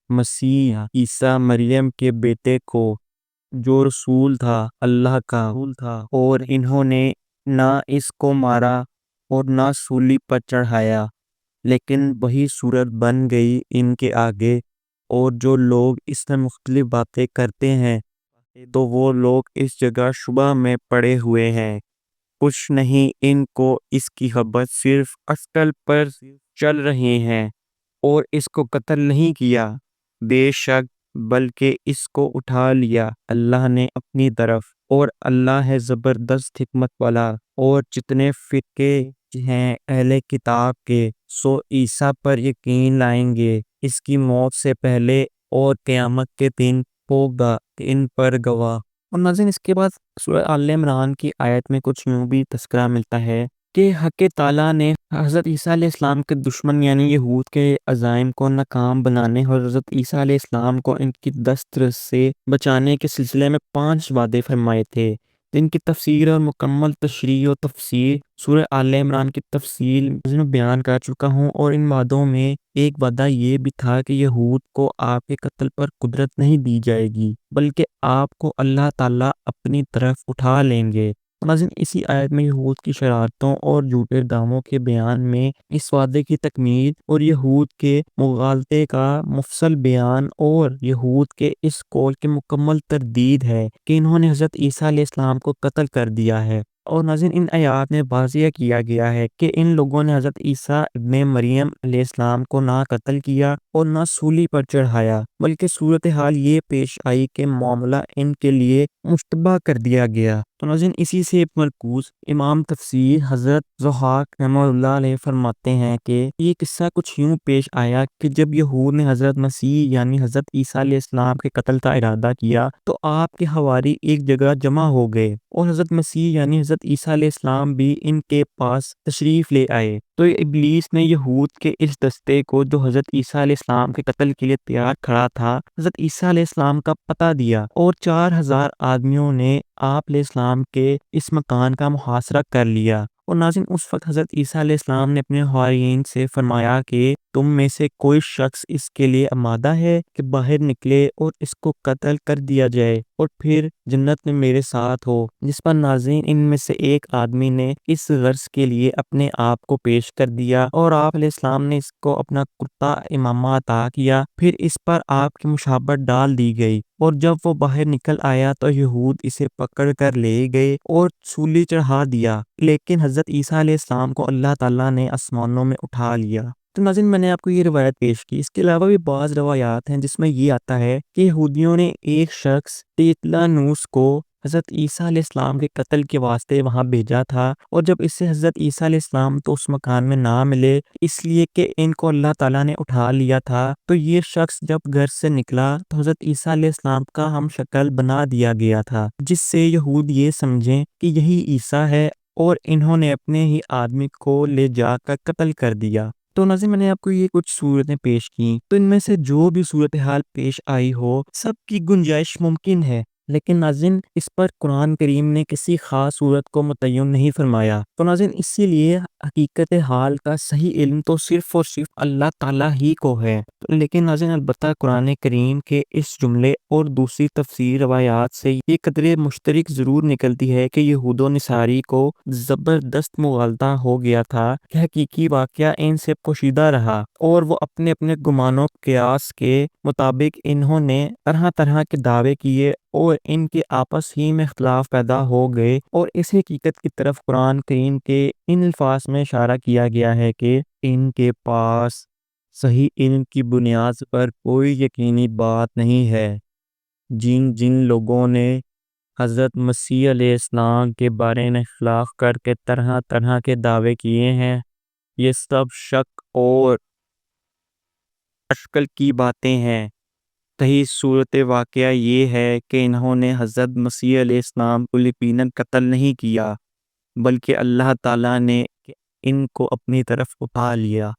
مسیح عیسیٰ مریم کے بیٹے کو، جو رسول تھا اللہ کا اور انہوں نے نہ اس کو مارا اور نہ سولی پر چڑھایا، لیکن وہی صورت بن گئی ان کے آگے۔ اور جو لوگ اس میں مختلف باتیں کرتے ہیں تو وہ لوگ اس جگہ شبہ میں پڑے ہوئے ہیں۔ کچھ نہیں ان کو اس کی خبر، صرف اٹکل پر چل رہے ہیں اور اس کو قتل نہیں کیا، بے شک بلکہ اس کو اٹھا لیا اللہ نے اپنی طرف، اور اللہ ہے زبردست حکمت والا۔ اور جتنے فرقے ہیں اہل کتاب کے، سو عیسیٰ پر یقین لائیں گے اس کی موت سے پہلے، اور قیامت کے دن ہوگا ان پر گواہ۔ اور ناظرین اس کے بعد سورہ آل عمران کی آیت میں کچھ یوں بھی تذکرہ ملتا ہے کہ حق تعالیٰ نے حضرت عیسیٰ علیہ السلام کے دشمن یعنی یہود کے عزائم کو ناکام بنانے اور حضرت عیسیٰ علیہ السلام کو ان کی دسترس سے بچانے کے سلسلے میں 5 وعدے فرمائے تھے، جن کی تفسیر اور مکمل تشریح و تفسیر سورہ آل عمران کی تفصیل میں بیان کر چکا ہوں۔ اور ان وعدوں میں ایک وعدہ یہ بھی تھا کہ یہود کو آپ کے قتل پر قدرت نہیں دی جائے گی، بلکہ آپ کو اللہ تعالیٰ اپنی طرف اٹھا لیں گے۔ ناظرین اسی آیت میں یہود کی شرارتوں اور جھوٹے دعووں کے بیان میں اس وعدے کی تکمیل اور یہود کے مغالطے کا مفصل بیان اور یہود کے اس قول کی مکمل تردید ہے کہ انہوں نے حضرت عیسیٰ علیہ السلام کو قتل کر دیا ہے۔ اور ناظرین ان آیات میں واضح کیا گیا ہے کہ ان لوگوں نے حضرت عیسیٰ ابن مریم علیہ السلام کو نہ قتل کیا اور نہ سولی پر چڑھایا، بلکہ صورتحال یہ پیش آئی کہ معاملہ ان کے لیے مشتبہ کر دیا گیا۔ تو ناظرین اسی سے مرکوز امام تفسیر حضرت ضحاک رحمہ اللہ علیہ فرماتے ہیں کہ یہ قصہ کچھ یوں پیش آیا کہ جب یہود نے حضرت مسیح یعنی حضرت عیسیٰ علیہ السلام کے قتل کا ارادہ کیا تو آپ کے حواری ایک جگہ جمع ہو گئے، اور حضرت مسیح یعنی حضرت عیسیٰ علیہ السلام بھی ان کے پاس تشریف لے آئے۔ تو ابلیس نے یہود کے اس دستے کو جو حضرت عیسیٰ علیہ السلام کے قتل کے لیے تیار کھڑا تھا حضرت عیسیٰ علیہ السلام کا پتہ دیا، اور 4000 آدمیوں نے آپ علیہ السلام کے اس مکان کا محاصرہ کر لیا۔ اور ناظرین اس وقت حضرت عیسیٰ علیہ السلام نے اپنے حواریین سے فرمایا کہ تم میں سے کوئی شخص اس کے لیے آمادہ ہے کہ باہر نکلے اور اس کو قتل کر دیا جائے اور پھر جنت میں میرے ساتھ ہو۔ جس پر ناظرین ان میں سے ایک آدمی نے اس غرض کے لیے اپنے آپ کو پیش کر دیا، اور آپ علیہ السلام نے اس کو اپنا کرتا امامہ عطا کیا، پھر اس پر آپ کی مشابہت ڈال دی گئی، اور جب وہ باہر نکل آیا تو یہود اسے پکڑ کر لے گئے اور سولی چڑھا دیا، لیکن حضرت عیسیٰ علیہ السلام کو اللہ تعالیٰ نے آسمانوں میں اٹھا لیا۔ تو ناظرین میں نے آپ کو یہ روایت پیش کی، اس کے علاوہ بھی بعض روایات ہیں جس میں یہ آتا ہے کہ یہودیوں نے ایک شخص تیتلانوس کو حضرت عیسیٰ علیہ السلام کے قتل کے واسطے وہاں بھیجا تھا، اور جب اس سے حضرت عیسیٰ علیہ السلام تو اس مکان میں نہ ملے اس لیے کہ ان کو اللہ تعالیٰ نے اٹھا لیا تھا، تو یہ شخص جب گھر سے نکلا تو حضرت عیسیٰ علیہ السلام کا ہم شکل بنا دیا گیا تھا، جس سے یہود یہ سمجھیں کہ یہی عیسیٰ ہے، اور انہوں نے اپنے ہی آدمی کو لے جا کر قتل کر دیا۔ تو ناظرین میں نے آپ کو یہ کچھ صورتیں پیش کی، تو ان میں سے جو بھی صورتحال پیش آئی ہو سب کی گنجائش ممکن ہے، لیکن ناظرین اس پر قرآن کریم نے کسی خاص صورت کو متعین نہیں فرمایا۔ تو ناظرین اسی لیے حقیقت حال کا صحیح علم تو صرف اور صرف اللہ تعالیٰ ہی کو ہے۔ لیکن ناظرین البتہ قرآن کریم کے اس جملے اور دوسری تفسیر روایات سے یہ قدرے مشترک ضرور نکلتی ہے کہ یہود و نصاری کو زبردست مغالطہ ہو گیا تھا کہ حقیقی واقعہ ان سے پوشیدہ رہا، اور وہ اپنے اپنے گمان و قیاس کے مطابق انہوں نے طرح طرح کے دعوے کیے، اور ان کے آپس ہی میں اختلاف پیدا ہو گئے، اور اس حقیقت کی طرف قرآن کریم کے ان الفاظ میں اشارہ کیا گیا ہے کہ ان کے پاس صحیح علم کی بنیاد پر کوئی یقینی بات نہیں ہے۔ جن جن لوگوں نے حضرت مسیح علیہ السلام کے بارے میں اختلاف کر کے طرح طرح کے دعوے کیے ہیں، یہ سب شک اور اشکال کی باتیں ہیں۔ صحیح صورت واقعہ یہ ہے کہ انہوں نے حضرت مسیح علیہ السلام کو یقیناً قتل نہیں کیا، بلکہ اللہ تعالیٰ نے ان کو اپنی طرف اٹھا لیا۔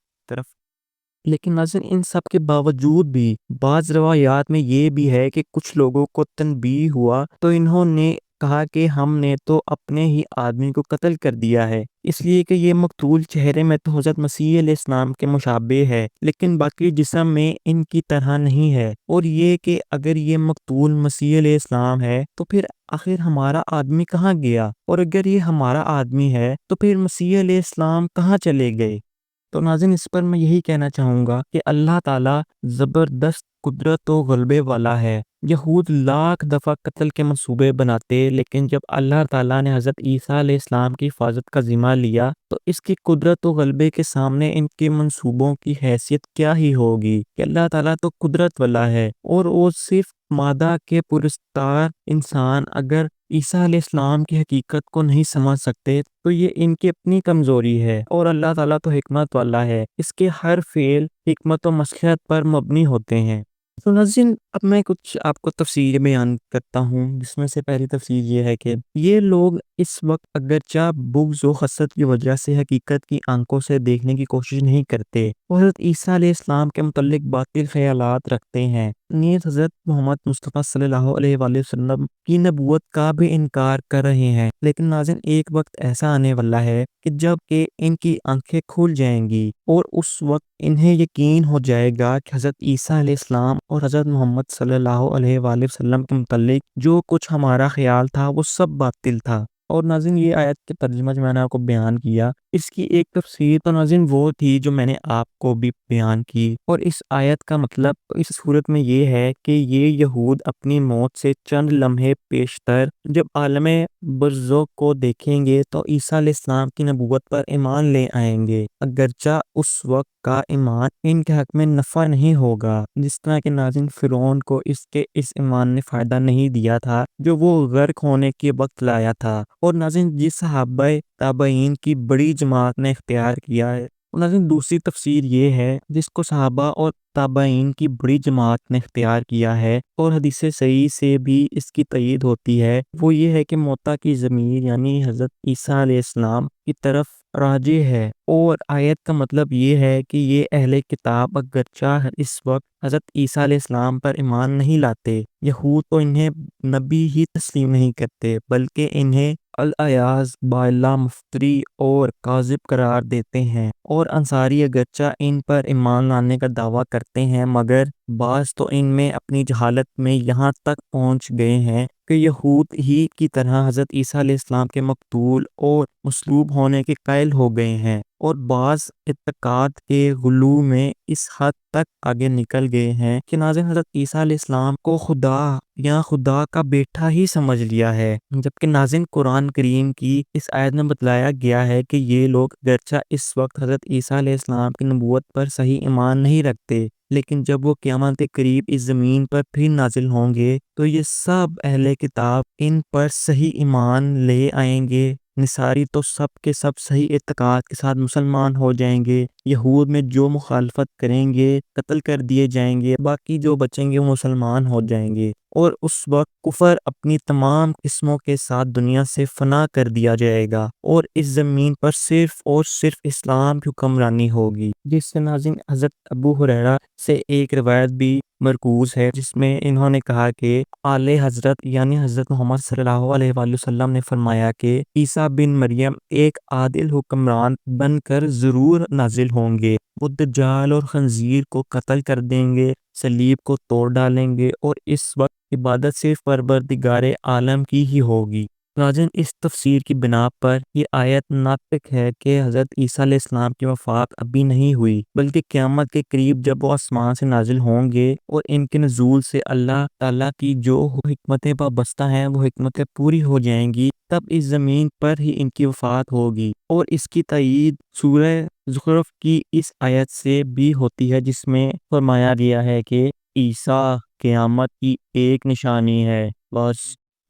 لیکن ناظرین ان سب کے باوجود بھی بعض روایات میں یہ بھی ہے کہ کچھ لوگوں کو تنبیہ ہوا تو انہوں نے کہا کہ ہم نے تو اپنے ہی آدمی کو قتل کر دیا ہے، اس لیے کہ یہ مقتول چہرے میں تو حضرت مسیح علیہ السلام کے مشابہ ہے لیکن باقی جسم میں ان کی طرح نہیں ہے، اور یہ کہ اگر یہ مقتول مسیح علیہ السلام ہے تو پھر آخر ہمارا آدمی کہاں گیا، اور اگر یہ ہمارا آدمی ہے تو پھر مسیح علیہ السلام کہاں چلے گئے؟ تو ناظرین، اس پر میں یہی کہنا چاہوں گا کہ اللہ تعالیٰ زبردست قدرت و غلبے والا ہے۔ یہود لاکھ دفعہ قتل کے منصوبے بناتے، لیکن جب اللہ تعالیٰ نے حضرت عیسیٰ علیہ السلام کی حفاظت کا ذمہ لیا تو اس کی قدرت و غلبے کے سامنے ان کے منصوبوں کی حیثیت کیا ہی ہوگی، کہ اللہ تعالیٰ تو قدرت والا ہے، اور وہ صرف مادہ کے پرستار انسان اگر عیسیٰ علیہ السلام کی حقیقت کو نہیں سمجھ سکتے تو یہ ان کی اپنی کمزوری ہے، اور اللہ تعالیٰ تو حکمت والا ہے، اس کے ہر فعل حکمت و مصلحت پر مبنی ہوتے ہیں۔ تو ناظرین، اب میں کچھ آپ کو تفسیر بیان کرتا ہوں، جس میں سے پہلی تفسیر یہ ہے کہ یہ لوگ اس وقت اگرچہ بغض و حسد کی وجہ سے حقیقت کی آنکھوں سے دیکھنے کی کوشش نہیں کرتے، وہ حضرت عیسیٰ علیہ السلام کے متعلق باطل خیالات رکھتے ہیں، نیز حضرت محمد مصطفیٰ صلی اللہ علیہ وآلہ وسلم کی نبوت کا بھی انکار کر رہے ہیں۔ لیکن ناظرین، ایک وقت ایسا آنے والا ہے کہ جب کہ ان کی آنکھیں کھل جائیں گی، اور اس وقت انہیں یقین ہو جائے گا کہ حضرت عیسیٰ علیہ السلام اور حضرت محمد صلی اللہ علیہ وآلہ وسلم کے متعلق جو کچھ ہمارا خیال تھا وہ سب باطل تھا۔ اور ناظرین، یہ آیت کے ترجمہ جو میں نے آپ کو بیان کیا، اس کی ایک تفسیر تو ناظرین وہ تھی جو میں نے آپ کو بھی بیان کی، اور اس آیت کا مطلب اس صورت میں یہ ہے کہ یہ یہود اپنی موت سے چند لمحے پیشتر جب عالم برزخ کو دیکھیں گے تو عیسیٰ علیہ السلام کی نبوت پر ایمان لے آئیں گے، اگرچہ اس وقت کا ایمان ان کے حق میں نفع نہیں ہوگا، جس طرح کہ ناظرین فرعون کو اس ایمان نے فائدہ نہیں دیا تھا جو وہ غرق ہونے کے وقت لایا تھا، اور ناظرین جس صحابہ تابعین کی بڑی جماعت نے اختیار کیا ہے۔ ناظرین، دوسری تفسیر یہ ہے جس کو صحابہ اور تابعین کی بڑی جماعت نے اختیار کیا ہے، اور حدیث صحیح سے بھی اس کی تائید ہوتی ہے، وہ یہ ہے کہ موتا کی ضمیر یعنی حضرت عیسیٰ علیہ السلام کی طرف راجع ہے، اور آیت کا مطلب یہ ہے کہ یہ اہل کتاب اگرچہ اس وقت حضرت عیسیٰ علیہ السلام پر ایمان نہیں لاتے، یہود تو انہیں نبی ہی تسلیم نہیں کرتے بلکہ انہیں الیاذ باللہ مفتری اور کاذب قرار دیتے ہیں، اور انصاری اگرچہ ان پر ایمان لانے کا دعویٰ کرتے ہیں مگر بعض تو ان میں اپنی جہالت میں یہاں تک پہنچ گئے ہیں کہ یہود ہی کی طرح حضرت عیسیٰ علیہ السلام کے مقتول اور مصلوب ہونے کے قائل ہو گئے ہیں، اور بعض اعتقاد کے غلو میں اس حد تک آگے نکل گئے ہیں کہ ناظرین حضرت عیسیٰ علیہ السلام کو خدا یا خدا کا بیٹا ہی سمجھ لیا ہے، جبکہ ناظرین قرآن کریم کی اس آیت میں بتلایا گیا ہے کہ یہ لوگ گرچہ اس وقت حضرت عیسیٰ علیہ السلام کی نبوت پر صحیح ایمان نہیں رکھتے، لیکن جب وہ قیامت کے قریب اس زمین پر پھر نازل ہوں گے تو یہ سب اہل کتاب ان پر صحیح ایمان لے آئیں گے، نصاری تو سب کے سب صحیح اعتقاد کے ساتھ مسلمان ہو جائیں گے، یہود میں جو مخالفت کریں گے قتل کر دیے جائیں گے، باقی جو بچیں گے وہ مسلمان ہو جائیں گے، اور اس وقت کفر اپنی تمام قسموں کے ساتھ دنیا سے فنا کر دیا جائے گا، اور اس زمین پر صرف اور صرف اسلام کی حکمرانی ہوگی، جس سے ناظرین حضرت ابو ہریرہ سے ایک روایت بھی مرکوز ہے جس میں انہوں نے کہا کہ اعلی حضرت یعنی حضرت محمد صلی اللہ علیہ وآلہ وسلم نے فرمایا کہ عیسیٰ بن مریم ایک عادل حکمران بن کر ضرور نازل ہوں گے، وہ دجال اور خنزیر کو قتل کر دیں گے، صلیب کو توڑ ڈالیں گے، اور اس وقت عبادت صرف پروردگار عالم کی ہی ہوگی۔ ناظرین، اس تفسیر کی بنا پر یہ آیت ناطق ہے کہ حضرت عیسیٰ علیہ السلام کی وفات ابھی نہیں ہوئی بلکہ قیامت کے قریب جب وہ آسمان سے نازل ہوں گے اور ان کے نزول سے اللہ تعالیٰ کی جو حکمتیں وابستہ ہیں وہ حکمتیں پوری ہو جائیں گی، تب اس زمین پر ہی ان کی وفات ہوگی، اور اس کی تائید سورہ زخرف کی اس آیت سے بھی ہوتی ہے جس میں فرمایا گیا ہے کہ عیسیٰ قیامت کی ایک نشانی ہے، بس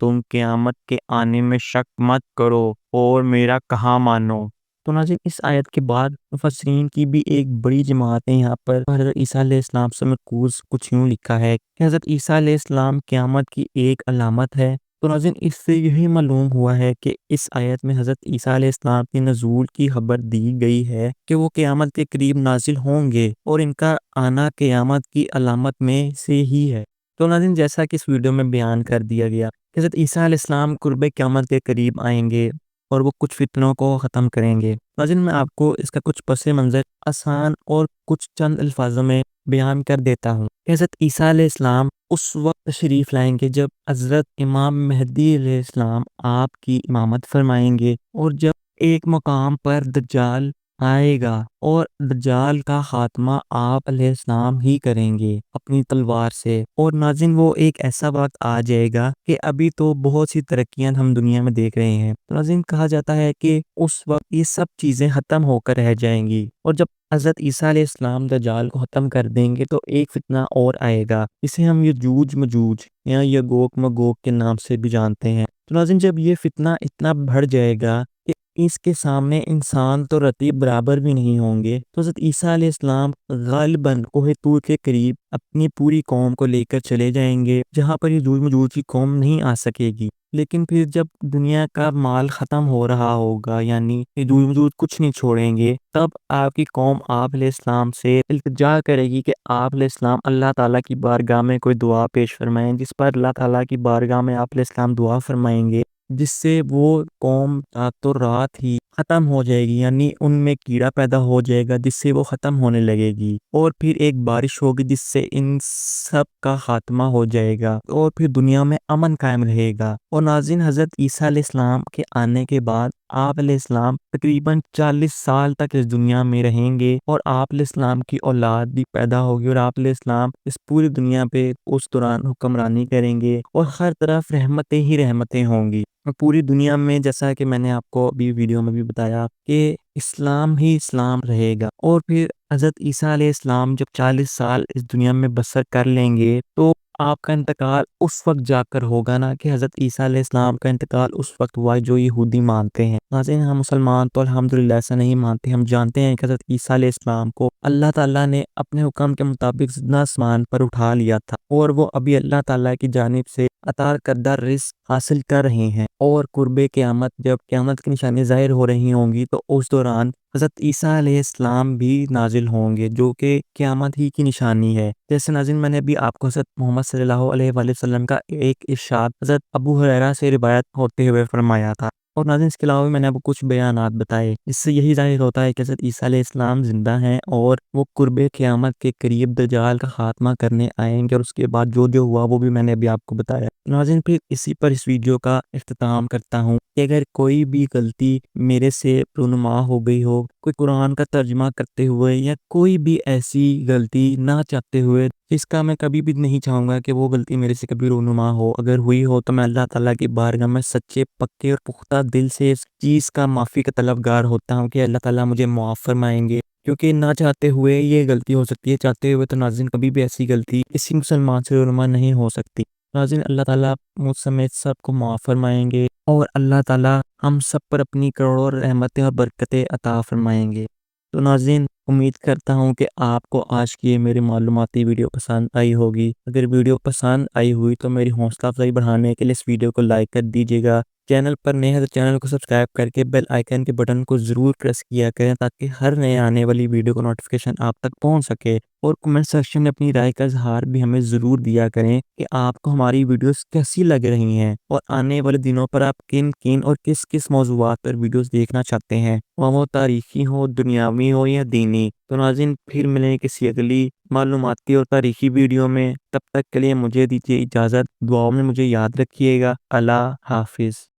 تم قیامت کے آنے میں شک مت کرو اور میرا کہا مانو۔ تو ناظرین، اس آیت کے بعد مفسرین کی بھی ایک بڑی جماعت ہے یہاں پر حضرت عیسیٰ علیہ السلام سے مرکوز کچھ یوں لکھا ہے کہ حضرت عیسیٰ علیہ السلام قیامت کی ایک علامت ہے۔ تو ناظرین، اس سے یہی معلوم ہوا ہے کہ اس آیت میں حضرت عیسیٰ علیہ السلام کے نزول کی خبر دی گئی ہے کہ وہ قیامت کے قریب نازل ہوں گے، اور ان کا آنا قیامت کی علامت میں سے ہی ہے۔ تو ناظرین، جیسا کہ اس ویڈیو میں بیان کر دیا گیا کہ حضرت عیسیٰ علیہ السلام قرب قیامت کے قریب آئیں گے اور وہ کچھ فتنوں کو ختم کریں گے۔ ناظرین، میں آپ کو اس کا کچھ پس منظر آسان اور کچھ چند الفاظوں میں بیان کر دیتا ہوں کہ حضرت عیسیٰ علیہ السلام اس وقت تشریف لائیں گے جب حضرت امام مہدی علیہ السلام آپ کی امامت فرمائیں گے، اور جب ایک مقام پر دجال آئے گا اور دجال کا خاتمہ آپ علیہ السلام ہی کریں گے اپنی تلوار سے۔ اور ناظرین، وہ ایک ایسا وقت آ جائے گا کہ ابھی تو بہت سی ترقیاں ہم دنیا میں دیکھ رہے ہیں، تو ناظرین کہا جاتا ہے کہ اس وقت یہ سب چیزیں ختم ہو کر رہ جائیں گی، اور جب حضرت عیسیٰ علیہ السلام دجال کو ختم کر دیں گے تو ایک فتنہ اور آئے گا، جسے ہم یجوج مجوج یا یگوک مگوک کے نام سے بھی جانتے ہیں۔ تو ناظرین، جب یہ فتنہ اتنا بڑھ جائے گا کہ اس کے سامنے انسان تو رتیب برابر بھی نہیں ہوں گے، تو حضرت عیسیٰ علیہ السلام غالباً کوہ طور کے قریب اپنی پوری قوم کو لے کر چلے جائیں گے، جہاں پر یجوج مجوج کی قوم نہیں آ سکے گی۔ لیکن پھر جب دنیا کا مال ختم ہو رہا ہوگا، یعنی یجوج مجوج کچھ نہیں چھوڑیں گے، تب آپ کی قوم آپ علیہ السلام سے التجا کرے گی کہ آپ علیہ السلام اللہ تعالیٰ کی بارگاہ میں کوئی دعا پیش فرمائیں، جس پر اللہ تعالیٰ کی بارگاہ میں آپ علیہ السلام دعا فرمائیں گے، جس سے وہ قوم راتوں رات ہی ختم ہو جائے گی، یعنی ان میں کیڑا پیدا ہو جائے گا جس سے وہ ختم ہونے لگے گی، اور پھر ایک بارش ہوگی جس سے ان سب کا خاتمہ ہو جائے گا، اور پھر دنیا میں امن قائم رہے گا۔ اور ناظرین، حضرت عیسیٰ علیہ السلام کے آنے کے بعد آپ علیہ السلام تقریباً 40 سال تک اس دنیا میں رہیں گے، اور آپ علیہ السلام کی اولاد بھی پیدا ہوگی، اور آپ علیہ السلام اس پوری دنیا پہ اس دوران حکمرانی کریں گے، اور ہر طرف رحمتیں ہی رحمتیں ہوں گی۔ اور پوری دنیا میں، جیسا کہ میں نے آپ کو ابھی ویڈیو میں بھی بتایا، کہ اسلام ہی اسلام رہے گا۔ اور پھر حضرت عیسیٰ علیہ السلام جب 40 سال اس دنیا میں بسر کر لیں گے تو آپ کا انتقال اس وقت جا کر ہوگا نا، کہ حضرت عیسیٰ علیہ السلام کا انتقال اس وقت ہوا جو یہودی مانتے ہیں۔ ناظرین، ہم مسلمان تو الحمدللہ ایسا نہیں مانتے، ہم جانتے ہیں کہ حضرت عیسیٰ علیہ السلام کو اللہ تعالیٰ نے اپنے حکم کے مطابق زندہ آسمان پر اٹھا لیا تھا، اور وہ ابھی اللہ تعالیٰ کی جانب سے عطا کردہ رزق حاصل کر رہے ہیں، اور قرب قیامت جب قیامت کی نشانی ظاہر ہو رہی ہوں گی تو اس دوران حضرت عیسیٰ علیہ السلام بھی نازل ہوں گے، جو کہ قیامت ہی کی نشانی ہے۔ جیسے ناظرین، میں نے ابھی آپ کو حضرت محمد صلی اللہ علیہ وآلہ وسلم کا ایک ارشاد حضرت ابو ہریرہ سے روایت ہوتے ہوئے فرمایا تھا، اور ناظرین اس کے علاوہ بھی میں نے آپ کو کچھ بیانات بتائے، اس سے یہی ظاہر ہوتا ہے کہ حضرت عیسیٰ علیہ السلام زندہ ہیں، اور وہ قرب قیامت کے قریب دجال کا خاتمہ کرنے آئیں گے، اور اس کے بعد جو ہوا وہ بھی میں نے ابھی آپ کو بتایا۔ ناظرین، پھر اسی پر اس ویڈیو کا اختتام کرتا ہوں کہ اگر کوئی بھی غلطی میرے سے رونما ہو گئی ہو، کوئی قرآن کا ترجمہ کرتے ہوئے یا کوئی بھی ایسی غلطی نہ چاہتے ہوئے، اس کا میں کبھی بھی نہیں چاہوں گا کہ وہ غلطی میرے سے کبھی رونما ہو، اگر ہوئی ہو تو میں اللہ تعالیٰ کی بارگاہ میں سچے پکے اور پختہ دل سے اس چیز کا معافی کا طلبگار ہوتا ہوں کہ اللہ تعالیٰ مجھے معاف فرمائیں گے، کیونکہ نہ چاہتے ہوئے یہ غلطی ہو سکتی ہے، چاہتے ہوئے تو ناظرین کبھی بھی ایسی غلطی کسی مسلمان سے رونما نہیں ہو سکتی۔ ناظرین، اللہ تعالیٰ مجھ سمیت سب کو معاف فرمائیں گے، اور اللہ تعالیٰ ہم سب پر اپنی کروڑوں رحمتیں اور برکتیں عطا فرمائیں گے۔ تو ناظرین، امید کرتا ہوں کہ آپ کو آج کی یہ میری معلوماتی ویڈیو پسند آئی ہوگی۔ اگر ویڈیو پسند آئی ہوئی تو میری حوصلہ افزائی بڑھانے کے لیے اس ویڈیو کو لائک کر دیجیے گا، چینل پر نئے ہیں تو چینل کو سبسکرائب کر کے بیل آئیکن کے بٹن کو ضرور پریس کیا کریں، تاکہ ہر نئے آنے والی ویڈیو کا نوٹیفیکیشن آپ تک پہنچ سکے، اور کمنٹ سیکشن میں اپنی رائے کا اظہار بھی ہمیں ضرور دیا کریں کہ آپ کو ہماری ویڈیوز کیسی لگ رہی ہیں، اور آنے والے دنوں پر آپ کن اور کس کس موضوعات پر ویڈیوز دیکھنا چاہتے ہیں، وہ تاریخی ہو، دنیاوی ہو یا دینی۔ تو ناظرین، پھر ملیں کسی اگلی معلوماتی اور تاریخی ویڈیو میں، تب تک کے لیے مجھے دیجیے اجازت، دعاؤں میں مجھے یاد رکھیے گا۔ اللہ حافظ۔